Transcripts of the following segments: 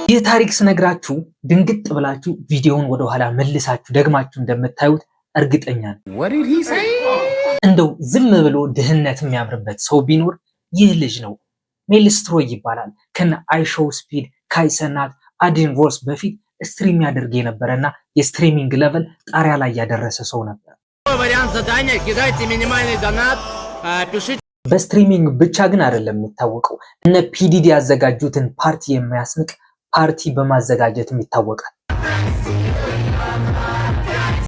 ይህ ታሪክ ስነግራችሁ ድንግጥ ብላችሁ ቪዲዮውን ወደ ኋላ መልሳችሁ ደግማችሁ እንደምታዩት እርግጠኛ ነኝ። እንደው ዝም ብሎ ድህነት የሚያምርበት ሰው ቢኖር ይህ ልጅ ነው። ሜልስትሮይ ይባላል። ከነ አይሾው ስፒድ፣ ካይሰናት፣ አዲን ሮስ በፊት ስትሪም ያደርግ የነበረና የስትሪሚንግ ሌቨል ጣሪያ ላይ ያደረሰ ሰው ነበር። በስትሪሚንግ ብቻ ግን አይደለም የሚታወቀው። እነ ፒዲዲ ያዘጋጁትን ፓርቲ የሚያስንቅ ፓርቲ በማዘጋጀትም ይታወቃል።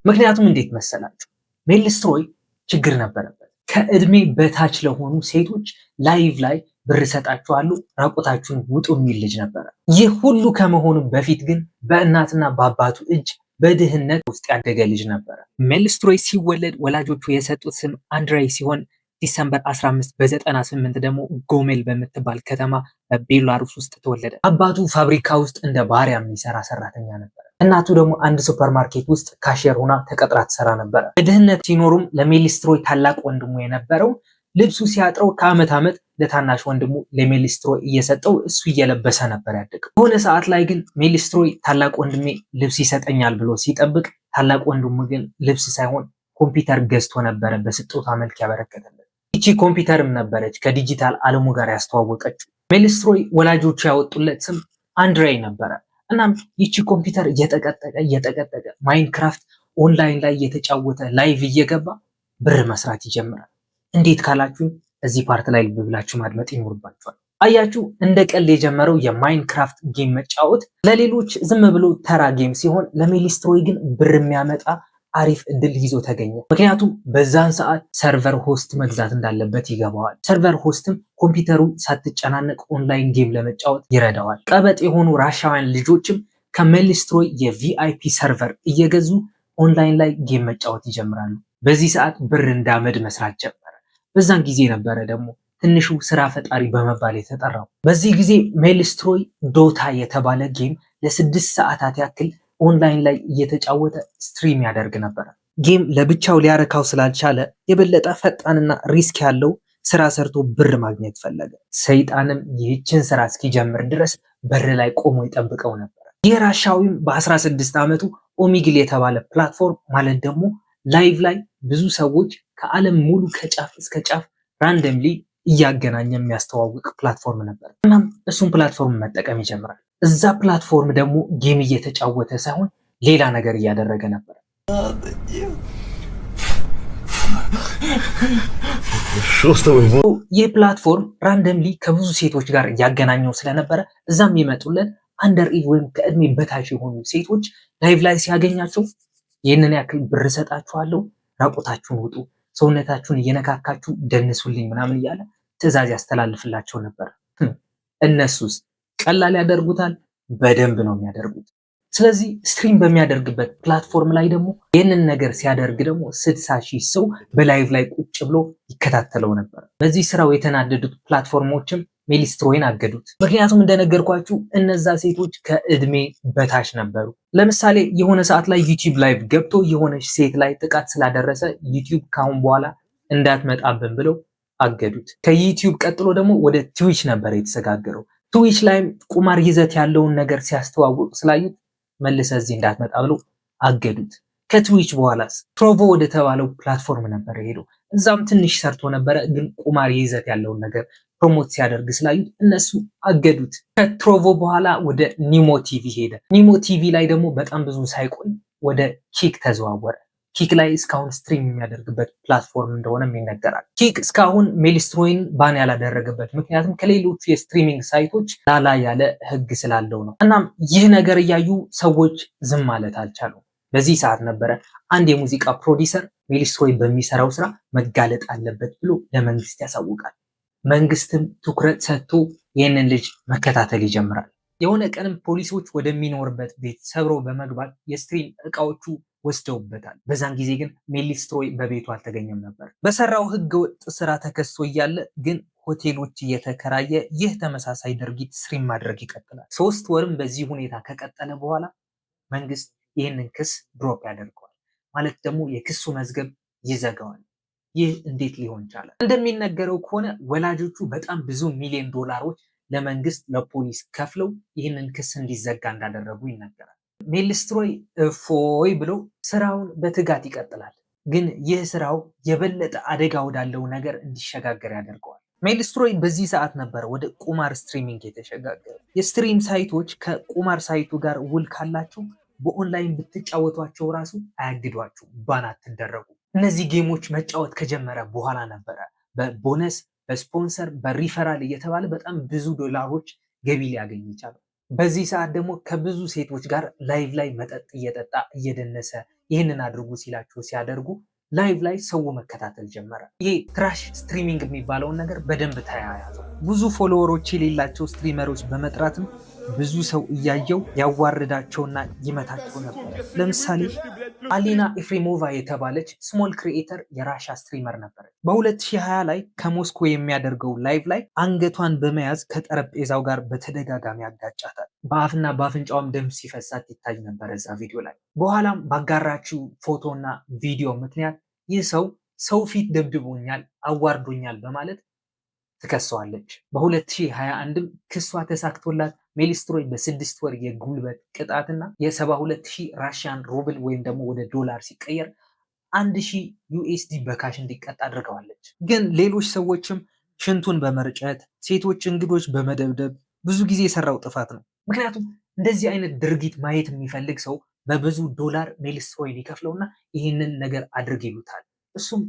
ምክንያቱም እንዴት መሰላችሁ? ሜልስትሮይ ችግር ነበረበት። ከእድሜ በታች ለሆኑ ሴቶች ላይቭ ላይ ብር ሰጣችኋለሁ ራቆታችሁን ውጡ የሚል ልጅ ነበረ። ይህ ሁሉ ከመሆኑ በፊት ግን በእናትና በአባቱ እጅ በድህነት ውስጥ ያደገ ልጅ ነበረ። ሜልስትሮይ ሲወለድ ወላጆቹ የሰጡት ስም አንድሬይ ሲሆን ዲሰምበር 15 በ98 ደግሞ ጎሜል በምትባል ከተማ በቤላሩስ ውስጥ ተወለደ። አባቱ ፋብሪካ ውስጥ እንደ ባሪያ የሚሰራ ሰራተኛ ነበር። እናቱ ደግሞ አንድ ሱፐርማርኬት ውስጥ ካሼር ሆና ተቀጥራ ትሰራ ነበረ። በድህነት ሲኖሩም ለሜልስትሮይ ታላቅ ወንድሙ የነበረው ልብሱ ሲያጥረው ከአመት ዓመት ለታናሽ ወንድሙ ለሜልስትሮይ እየሰጠው እሱ እየለበሰ ነበር ያደገው። በሆነ ሰዓት ላይ ግን ሜልስትሮይ ታላቅ ወንድሜ ልብስ ይሰጠኛል ብሎ ሲጠብቅ ታላቅ ወንድሙ ግን ልብስ ሳይሆን ኮምፒውተር ገዝቶ ነበረ በስጦታ መልክ ያበረከተለት። ይቺ ኮምፒውተርም ነበረች ከዲጂታል ዓለሙ ጋር ያስተዋወቀችው። ሜልስትሮይ ወላጆቹ ያወጡለት ስም አንድሬይ ነበረ። እናም ይቺ ኮምፒውተር እየጠቀጠቀ ማይንክራፍት ኦንላይን ላይ እየተጫወተ ላይቭ እየገባ ብር መስራት ይጀምራል። እንዴት ካላችሁ እዚህ ፓርት ላይ ልብ ብላችሁ ማድመጥ ይኖርባችኋል። አያችሁ፣ እንደ ቀልድ የጀመረው የማይንክራፍት ጌም መጫወት ለሌሎች ዝም ብሎ ተራ ጌም ሲሆን ለሜልስትሮይ ግን ብር የሚያመጣ አሪፍ እድል ይዞ ተገኘ። ምክንያቱም በዛን ሰዓት ሰርቨር ሆስት መግዛት እንዳለበት ይገባዋል። ሰርቨር ሆስትም ኮምፒውተሩ ሳትጨናነቅ ኦንላይን ጌም ለመጫወት ይረዳዋል። ቀበጥ የሆኑ ራሻውያን ልጆችም ከሜልስትሮይ የቪአይፒ ሰርቨር እየገዙ ኦንላይን ላይ ጌም መጫወት ይጀምራሉ። በዚህ ሰዓት ብር እንዳመድ መስራት ጀመረ። በዛን ጊዜ ነበረ ደግሞ ትንሹ ስራ ፈጣሪ በመባል የተጠራው። በዚህ ጊዜ ሜልስትሮይ ዶታ የተባለ ጌም ለ6 ሰዓታት ያክል ኦንላይን ላይ እየተጫወተ ስትሪም ያደርግ ነበር። ጌም ለብቻው ሊያረካው ስላልቻለ የበለጠ ፈጣንና ሪስክ ያለው ስራ ሰርቶ ብር ማግኘት ፈለገ። ሰይጣንም ይህችን ስራ እስኪጀምር ድረስ በር ላይ ቆሞ ይጠብቀው ነበር። ይህ ራሻዊም በ16 ዓመቱ ኦሚግል የተባለ ፕላትፎርም ማለት ደግሞ ላይቭ ላይ ብዙ ሰዎች ከዓለም ሙሉ ከጫፍ እስከ ጫፍ ራንደምሊ እያገናኘ የሚያስተዋውቅ ፕላትፎርም ነበር። እናም እሱን ፕላትፎርም መጠቀም ይጀምራል። እዛ ፕላትፎርም ደግሞ ጌም እየተጫወተ ሳይሆን ሌላ ነገር እያደረገ ነበር። ይህ ፕላትፎርም ራንደምሊ ከብዙ ሴቶች ጋር እያገናኘው ስለነበረ እዛም የሚመጡልን አንደር ኤጅ ወይም ከእድሜ በታች የሆኑ ሴቶች ላይቭ ላይ ሲያገኛቸው ይህንን ያክል ብር ሰጣችኋለሁ፣ ራቆታችሁን ውጡ፣ ሰውነታችሁን እየነካካችሁ ደንሱልኝ ምናምን እያለ ትዕዛዝ ያስተላልፍላቸው ነበር። እነሱስ ቀላል ያደርጉታል? በደንብ ነው የሚያደርጉት። ስለዚህ ስትሪም በሚያደርግበት ፕላትፎርም ላይ ደግሞ ይህንን ነገር ሲያደርግ ደግሞ 60,000 ሰው በላይቭ ላይ ቁጭ ብሎ ይከታተለው ነበር። በዚህ ስራው የተናደዱት ፕላትፎርሞችም ሜልስትሮይን አገዱት። ምክንያቱም እንደነገርኳችሁ እነዛ ሴቶች ከእድሜ በታች ነበሩ። ለምሳሌ የሆነ ሰዓት ላይ ዩቲዩብ ላይቭ ገብቶ የሆነች ሴት ላይ ጥቃት ስላደረሰ ዩቲዩብ ካሁን በኋላ እንዳትመጣብን ብለው አገዱት። ከዩቲዩብ ቀጥሎ ደግሞ ወደ ትዊች ነበር የተሰጋገረው። ትዊች ላይም ቁማር ይዘት ያለውን ነገር ሲያስተዋውቅ ስላዩት መልሰ እዚህ እንዳትመጣ ብለው አገዱት። ከትዊች በኋላስ ትሮቮ ወደ ተባለው ፕላትፎርም ነበር ሄዶ እዛም ትንሽ ሰርቶ ነበረ፣ ግን ቁማር ይዘት ያለውን ነገር ፕሮሞት ሲያደርግ ስላዩት እነሱ አገዱት። ከትሮቮ በኋላ ወደ ኒሞ ቲቪ ሄደ። ኒሞ ቲቪ ላይ ደግሞ በጣም ብዙ ሳይቆይ ወደ ኪክ ተዘዋወረ። ኪክ ላይ እስካሁን ስትሪም የሚያደርግበት ፕላትፎርም እንደሆነም ይነገራል። ኪክ እስካሁን ሜልስትሮይን ባን ያላደረገበት ምክንያቱም ከሌሎቹ የስትሪሚንግ ሳይቶች ላላ ያለ ህግ ስላለው ነው። እናም ይህ ነገር እያዩ ሰዎች ዝም ማለት አልቻሉም። በዚህ ሰዓት ነበረ አንድ የሙዚቃ ፕሮዲሰር ሜልስትሮይ በሚሰራው ስራ መጋለጥ አለበት ብሎ ለመንግስት ያሳውቃል። መንግስትም ትኩረት ሰጥቶ ይህንን ልጅ መከታተል ይጀምራል። የሆነ ቀንም ፖሊሶች ወደሚኖርበት ቤት ሰብረው በመግባት የስትሪም እቃዎቹ ወስደውበታል። በዛን ጊዜ ግን ሜልስትሮይ በቤቱ አልተገኘም ነበር። በሰራው ህገ ወጥ ስራ ተከሶ እያለ ግን ሆቴሎች እየተከራየ ይህ ተመሳሳይ ድርጊት ስትሪም ማድረግ ይቀጥላል። 3 ወርም በዚህ ሁኔታ ከቀጠለ በኋላ መንግስት ይህንን ክስ ድሮፕ ያደርገዋል። ማለት ደግሞ የክሱ መዝገብ ይዘጋዋል። ይህ እንዴት ሊሆን ቻለ? እንደሚነገረው ከሆነ ወላጆቹ በጣም ብዙ ሚሊዮን ዶላሮች ለመንግስት ለፖሊስ ከፍለው ይህንን ክስ እንዲዘጋ እንዳደረጉ ይነገራል። ሜልስትሮይ እፎይ ብሎ ስራውን በትጋት ይቀጥላል። ግን ይህ ስራው የበለጠ አደጋ ወዳለው ነገር እንዲሸጋገር ያደርገዋል። ሜልስትሮይ በዚህ ሰዓት ነበር ወደ ቁማር ስትሪሚንግ የተሸጋገረ። የስትሪም ሳይቶች ከቁማር ሳይቱ ጋር ውል ካላቸው በኦንላይን ብትጫወቷቸው ራሱ አያግዷችሁ፣ ባን አትደረጉ። እነዚህ ጌሞች መጫወት ከጀመረ በኋላ ነበረ በቦነስ በስፖንሰር በሪፈራል እየተባለ በጣም ብዙ ዶላሮች ገቢ ሊያገኝ ይቻላል። በዚህ ሰዓት ደግሞ ከብዙ ሴቶች ጋር ላይቭ ላይ መጠጥ እየጠጣ እየደነሰ ይህንን አድርጉ ሲላቸው ሲያደርጉ ላይቭ ላይ ሰው መከታተል ጀመረ። ይሄ ትራሽ ስትሪሚንግ የሚባለውን ነገር በደንብ ተያያዘው። ብዙ ፎሎወሮች የሌላቸው ስትሪመሮች በመጥራትም ብዙ ሰው እያየው ያዋርዳቸውና ይመታቸው ነበር። ለምሳሌ አሊና ኤፍሬሞቫ የተባለች ስሞል ክሪኤተር የራሻ ስትሪመር ነበረች። በ2020 ላይ ከሞስኮ የሚያደርገው ላይቭ ላይ አንገቷን በመያዝ ከጠረጴዛው ጋር በተደጋጋሚ ያጋጫታል። በአፍና በአፍንጫውም ደም ሲፈሳት ይታይ ነበር እዛ ቪዲዮ ላይ። በኋላም ባጋራችው ፎቶና ቪዲዮ ምክንያት ይህ ሰው ፊት ደብድቦኛል፣ አዋርዶኛል በማለት ትከሰዋለች። በ2021ም ክሷ ተሳክቶላት ሜልስትሮይ በ6 ወር የጉልበት ቅጣትና የ72,000 ራሽያን ሩብል ወይም ደግሞ ወደ ዶላር ሲቀየር 1,000 ዩኤስዲ በካሽ እንዲቀጣ አድርገዋለች። ግን ሌሎች ሰዎችም ሽንቱን በመርጨት ሴቶች እንግዶች በመደብደብ ብዙ ጊዜ የሰራው ጥፋት ነው። ምክንያቱም እንደዚህ አይነት ድርጊት ማየት የሚፈልግ ሰው በብዙ ዶላር ሜልስትሮይ ሊከፍለውና ይህንን ነገር አድርግ ይሉታል። እሱም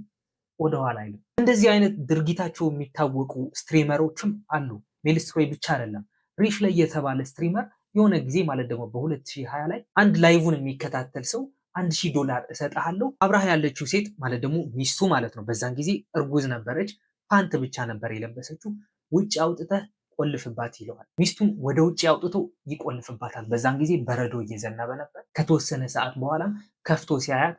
ወደኋላ አይልም። እንደዚህ አይነት ድርጊታቸው የሚታወቁ ስትሪመሮችም አሉ። ሜልስትሮይ ብቻ አይደለም። ሪፍ ላይ የተባለ ስትሪመር የሆነ ጊዜ ማለት ደግሞ በ2020 ላይ አንድ ላይቭን የሚከታተል ሰው $1,000 እሰጥሃለሁ፣ አብራህ ያለችው ሴት ማለት ደግሞ ሚስቱ ማለት ነው፣ በዛን ጊዜ እርጉዝ ነበረች፣ ፓንት ብቻ ነበር የለበሰችው፣ ውጭ አውጥተህ ቆልፍባት ይለዋል። ሚስቱን ወደ ውጭ አውጥቶ ይቆልፍባታል። በዛን ጊዜ በረዶ እየዘነበ ነበር። ከተወሰነ ሰዓት በኋላም ከፍቶ ሲያያት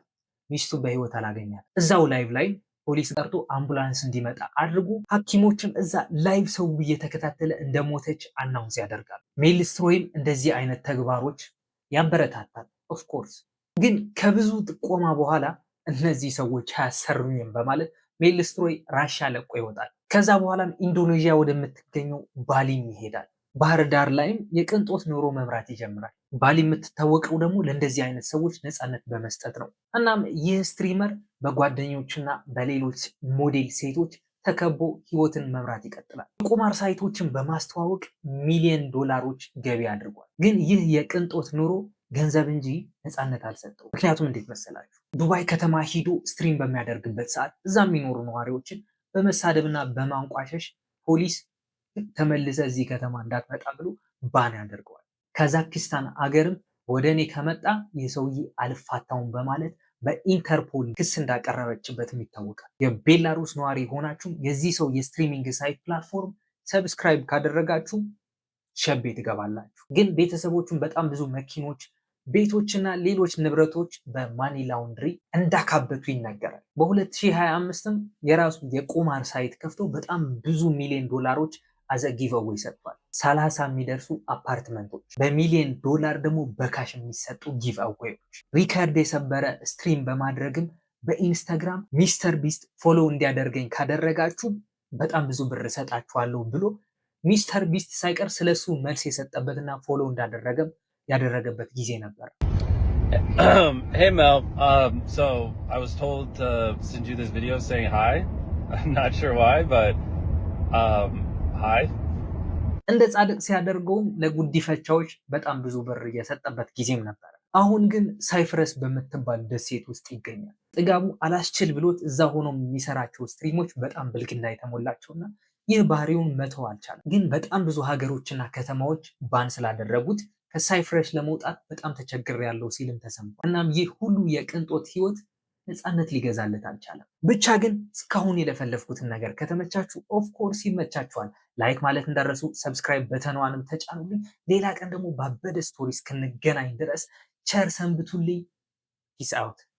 ሚስቱ በህይወት አላገኛት። እዛው ላይቭ ላይ ፖሊስ ጠርቶ አምቡላንስ እንዲመጣ አድርጎ ሐኪሞችም እዛ ላይቭ ሰው እየተከታተለ እንደሞተች አናውንስ ያደርጋል። ሜልስትሮይም እንደዚህ አይነት ተግባሮች ያበረታታል። ኦፍኮርስ ግን ከብዙ ጥቆማ በኋላ እነዚህ ሰዎች አያሰሩኝም በማለት ሜልስትሮይ ራሻ ለቆ ይወጣል። ከዛ በኋላም ኢንዶኔዥያ ወደምትገኘው ባሊም ይሄዳል። ባህር ዳር ላይም የቅንጦት ኑሮ መምራት ይጀምራል። ባሊ የምትታወቀው ደግሞ ለእንደዚህ አይነት ሰዎች ነፃነት በመስጠት ነው። እናም ይህ ስትሪመር በጓደኞችና በሌሎች ሞዴል ሴቶች ተከቦ ህይወትን መምራት ይቀጥላል። ቁማር ሳይቶችን በማስተዋወቅ $1,000,000 ዶላሮች ገቢ አድርጓል። ግን ይህ የቅንጦት ኑሮ ገንዘብ እንጂ ነፃነት አልሰጠው። ምክንያቱም እንዴት መሰላችሁ? ዱባይ ከተማ ሂዶ ስትሪም በሚያደርግበት ሰዓት እዛ የሚኖሩ ነዋሪዎችን በመሳደብና በማንቋሸሽ ፖሊስ ተመልሰ እዚህ ከተማ እንዳትመጣ ብሎ ባን ያደርገዋል። ካዛክስታን አገርም ወደ እኔ ከመጣ የሰውዬ አልፋታውም በማለት በኢንተርፖል ክስ እንዳቀረበችበትም ይታወቃል። የቤላሩስ ነዋሪ ሆናችሁ የዚህ ሰው የስትሪሚንግ ሳይት ፕላትፎርም ሰብስክራይብ ካደረጋችሁ ሸቤ ትገባላችሁ። ግን ቤተሰቦቹን በጣም ብዙ መኪኖች፣ ቤቶችና ሌሎች ንብረቶች በማኒ ላውንድሪ እንዳካበቱ ይነገራል። በ2025ም የራሱ የቁማር ሳይት ከፍቶ በጣም ብዙ $1,000,000 ዶላሮች አዘ ጊቨዌይ ሰጥቷል። 30 የሚደርሱ አፓርትመንቶች፣ $1,000,000 ዶላር ደግሞ በካሽ የሚሰጡ ጊቭአዌዎች፣ ሪከርድ የሰበረ ስትሪም በማድረግም በኢንስታግራም ሚስተር ቢስት ፎሎ እንዲያደርገኝ ካደረጋችሁ በጣም ብዙ ብር እሰጣችኋለሁ ብሎ ሚስተር ቢስት ሳይቀር ስለሱ መልስ የሰጠበትና ፎሎ እንዳደረገም ያደረገበት ጊዜ ነበር። Hey Mel, so I was told to send you this video saying hi. I'm not sure why, but hi. እንደ ጻድቅ ሲያደርገውም ለጉዲፈቻዎች በጣም ብዙ ብር የሰጠበት ጊዜም ነበር። አሁን ግን ሳይፍረስ በምትባል ደሴት ውስጥ ይገኛል። ጥጋቡ አላስችል ብሎት እዛ ሆኖ የሚሰራቸው ስትሪሞች በጣም ብልግና የተሞላቸውና ይህ ባህሪውን መተው አልቻለም። ግን በጣም ብዙ ሀገሮችና ከተማዎች ባን ስላደረጉት ከሳይፍረስ ለመውጣት በጣም ተቸግሬያለሁ ሲልም ተሰምቷል። እናም ይህ ሁሉ የቅንጦት ህይወት ነፃነት ሊገዛለት አልቻለም። ብቻ ግን እስካሁን የለፈለፍኩትን ነገር ከተመቻችሁ ኦፍኮርስ ይመቻችኋል። ላይክ ማለት እንዳረሱ፣ ሰብስክራይብ በተኗንም ተጫኑልኝ። ሌላ ቀን ደግሞ ባበደ ስቶሪ እስክንገናኝ ድረስ ቸር ሰንብቱልኝ። ፒስ አውት።